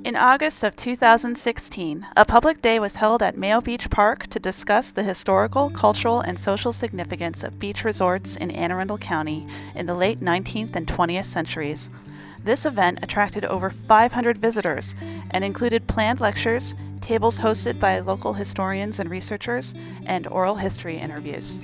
In August of 2016, a public day was held at Mayo Beach Park to discuss the historical, cultural, and social significance of beach resorts in Anne Arundel County in the late 19th and 20th centuries. This event attracted over 500 visitors and included planned lectures, tables hosted by local historians and researchers, and oral history interviews.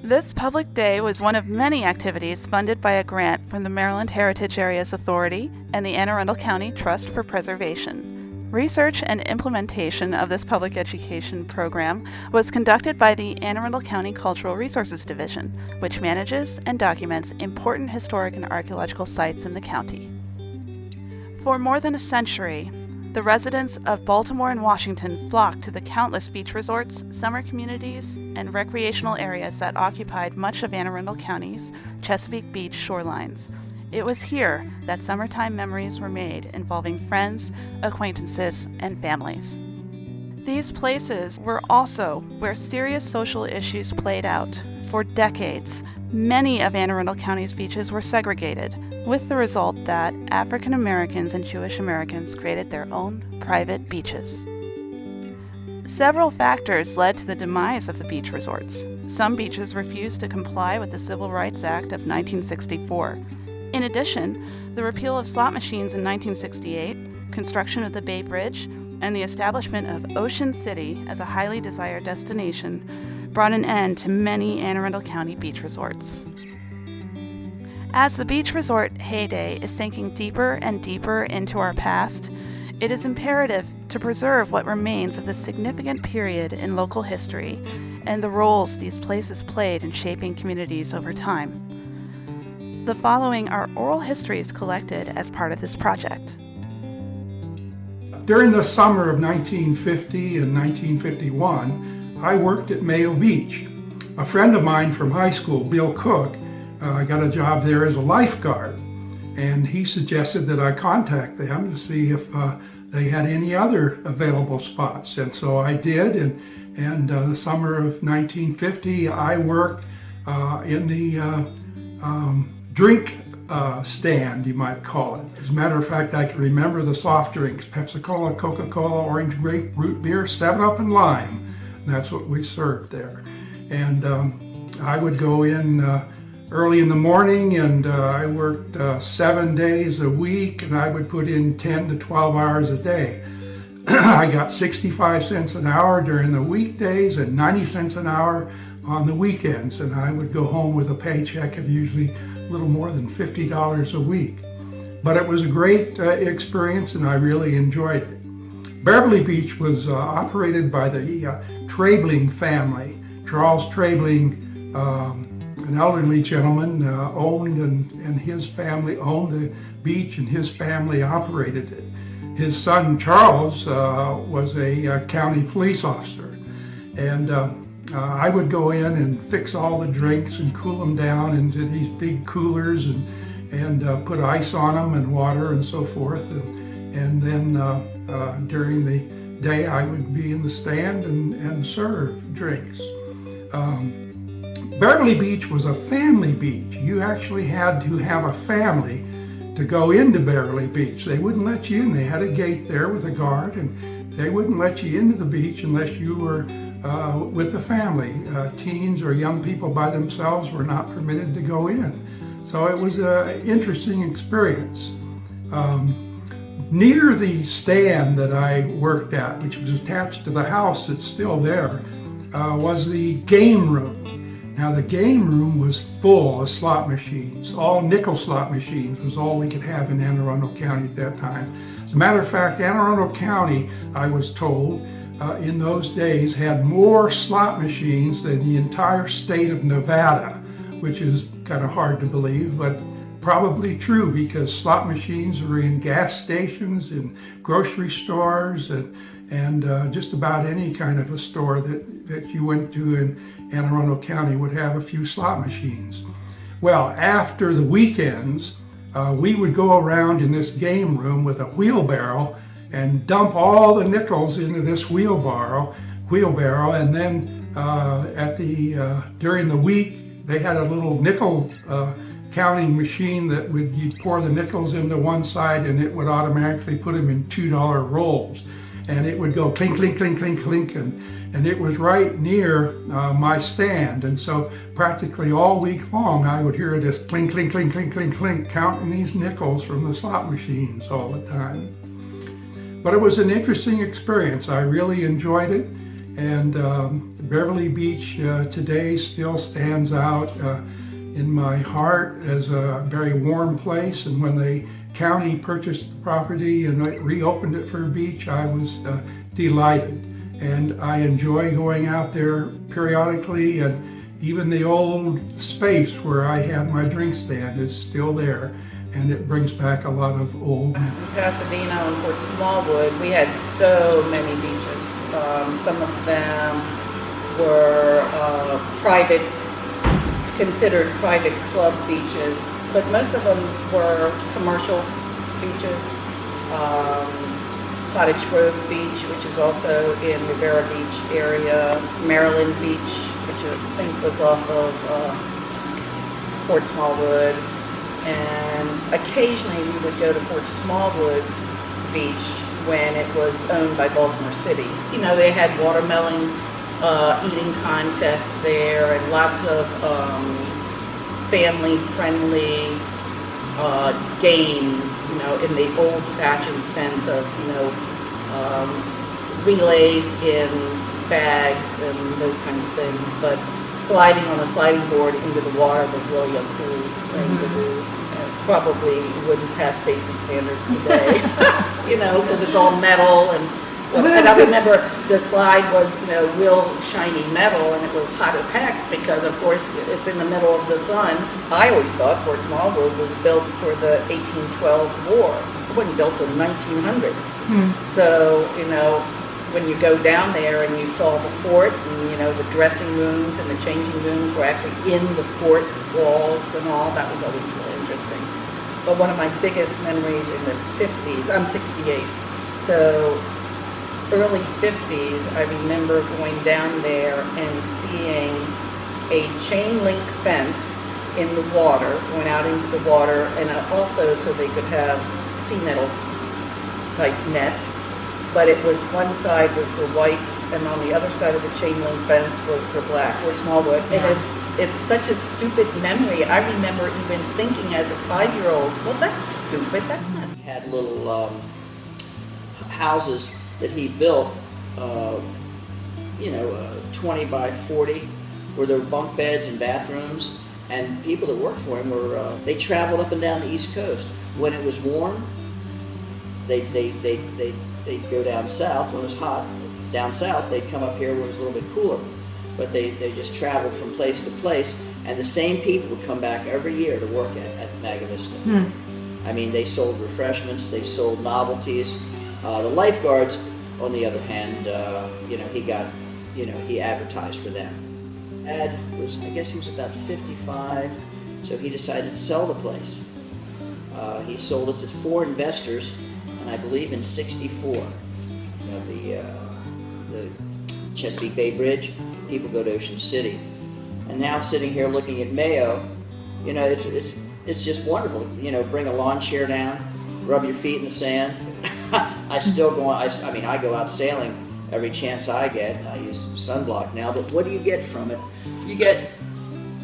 This public day was one of many activities funded by a grant from the Maryland Heritage Areas Authority and the Anne Arundel County Trust for Preservation. Research and implementation of this public education program was conducted by the Anne Arundel County Cultural Resources Division, which manages and documents important historic and archaeological sites in the county. For more than a century, the residents of Baltimore and Washington flocked to the countless beach resorts, summer communities, and recreational areas that occupied much of Anne Arundel County's Chesapeake Beach shorelines. It was here that summertime memories were made involving friends, acquaintances, and families. These places were also where serious social issues played out. For decades, many of Anne Arundel County's beaches were segregated, with the result that African Americans and Jewish Americans created their own private beaches. Several factors led to the demise of the beach resorts. Some beaches refused to comply with the Civil Rights Act of 1964. In addition, the repeal of slot machines in 1968, construction of the Bay Bridge, and the establishment of Ocean City as a highly desired destination brought an end to many Anne Arundel County beach resorts. As the beach resort heyday is sinking deeper and deeper into our past, it is imperative to preserve what remains of this significant period in local history and the roles these places played in shaping communities over time. The following are oral histories collected as part of this project. During the summer of 1950 and 1951, I worked at Mayo Beach. A friend of mine from high school, Bill Cook, got a job there as a lifeguard, and he suggested that I contact them to see if they had any other available spots. And so I did, and the summer of 1950, I worked in the drink stand, you might call it. As a matter of fact, I can remember the soft drinks: Pepsi-Cola, Coca-Cola, orange grape, root beer, 7-Up, and lime. That's what we served there. And I would go in early in the morning, and I worked 7 days a week, and I would put in 10 to 12 hours a day. I got 65 cents an hour during the weekdays and 90 cents an hour on the weekends, and I would go home with a paycheck of usually a little more than $50 a week. But it was a great experience, and I really enjoyed it. Beverly Beach was operated by the Trabling family. Charles Trabling, an elderly gentleman, owned and his family owned the beach, and his family operated it. His son Charles was a county police officer, and I would go in and fix all the drinks and cool them down into these big coolers and put ice on them and water and so forth. And then during the day I would be in the stand and serve drinks. Beverly Beach was a family beach. You actually had to have a family to go into Beverly Beach. They wouldn't let you in. They had a gate there with a guard, and they wouldn't let you into the beach unless you were with a family. Teens or young people by themselves were not permitted to go in. So it was an interesting experience. Near the stand that I worked at, which was attached to the house that's still there, was the game room. Now the game room was full of slot machines. All nickel slot machines was all we could have in Anne Arundel County at that time. As a matter of fact, Anne Arundel County, I was told, in those days had more slot machines than the entire state of Nevada, which is kind of hard to believe, but probably true, because slot machines were in gas stations, in grocery stores, and just about any kind of a store that you went to in Anne Arundel County would have a few slot machines. Well, after the weekends, we would go around in this game room with a wheelbarrow and dump all the nickels into this wheelbarrow, and then during the week they had a little nickel counting machine that you'd pour the nickels into one side and it would automatically put them in $2 rolls. And it would go clink, clink, clink, clink, clink, and it was right near my stand. And so practically all week long, I would hear this clink, clink, clink, clink, clink, clink, counting these nickels from the slot machines all the time. But it was an interesting experience. I really enjoyed it. And Beverly Beach today still stands out in my heart as a very warm place. And when the county purchased the property and reopened it for a beach, I was delighted. And I enjoy going out there periodically, and even the old space where I had my drink stand is still there, and it brings back a lot of old memories. In Pasadena and Fort Smallwood, we had so many beaches. Some of them were considered private club beaches, but most of them were commercial beaches. Cottage Grove Beach, which is also in Rivera Beach area, Maryland Beach, which I think was off of Fort Smallwood, and occasionally we would go to Fort Smallwood Beach when it was owned by Baltimore City. You know, they had watermelon eating contests there and lots of family-friendly games, you know, in the old-fashioned sense of, you know, relays in bags and those kinds of things. But sliding on a sliding board into the water was really a cool thing to do. Probably wouldn't pass safety standards today, you know, because it's all metal and I remember the slide was, you know, real shiny metal, and it was hot as heck because, of course, it's in the middle of the sun. I always thought Fort Smallwood was built for the 1812 war. It wasn't built in the 1900s. So, you know, when you go down there and you saw the fort, and, you know, the dressing rooms and the changing rooms were actually in the fort walls and all, that was always really interesting. But one of my biggest memories in the 50s, I'm 68, so early 50s, I remember going down there and seeing a chain link fence in the water, going out into the water, and also so they could have sea nettle type nets. But it was one side was for whites, and on the other side of the chain link fence was for blacks, or Smallwood. Yeah. And it's such a stupid memory. I remember even thinking as a 5-year-old, well, that's stupid. That's not. He had little houses that he built, 20 by 40, where there were bunk beds and bathrooms, and people that worked for him were, they traveled up and down the East Coast. When it was warm, they'd go down south. When it was hot, down south, they'd come up here where it was a little bit cooler. But they just traveled from place to place, and the same people would come back every year to work at Maga Vista. I mean, they sold refreshments, they sold novelties. The lifeguards, on the other hand, he advertised for them. Ed was, I guess he was about 55, so he decided to sell the place. He sold it to 4 investors, and I believe in '64. You know, the Chesapeake Bay Bridge, people go to Ocean City. And now sitting here looking at Mayo, you know, it's just wonderful. You know, bring a lawn chair down, rub your feet in the sand. I go out sailing every chance I get. I use sunblock now, but what do you get from it? You get,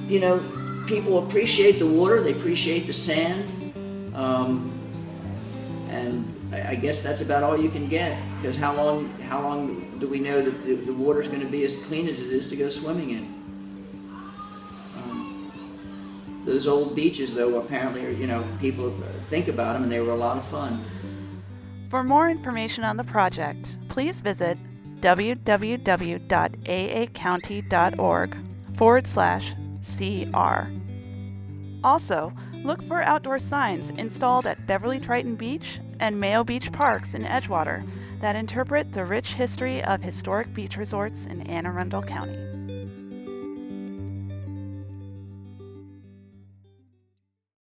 you know, people appreciate the water, they appreciate the sand, and I guess that's about all you can get, because how long do we know that the water's going to be as clean as it is to go swimming in? Those old beaches, though, apparently, you know, people think about them, and they were a lot of fun. For more information on the project, please visit www.aacounty.org/CR. Also, look for outdoor signs installed at Beverly Triton Beach and Mayo Beach Parks in Edgewater that interpret the rich history of historic beach resorts in Anne Arundel County.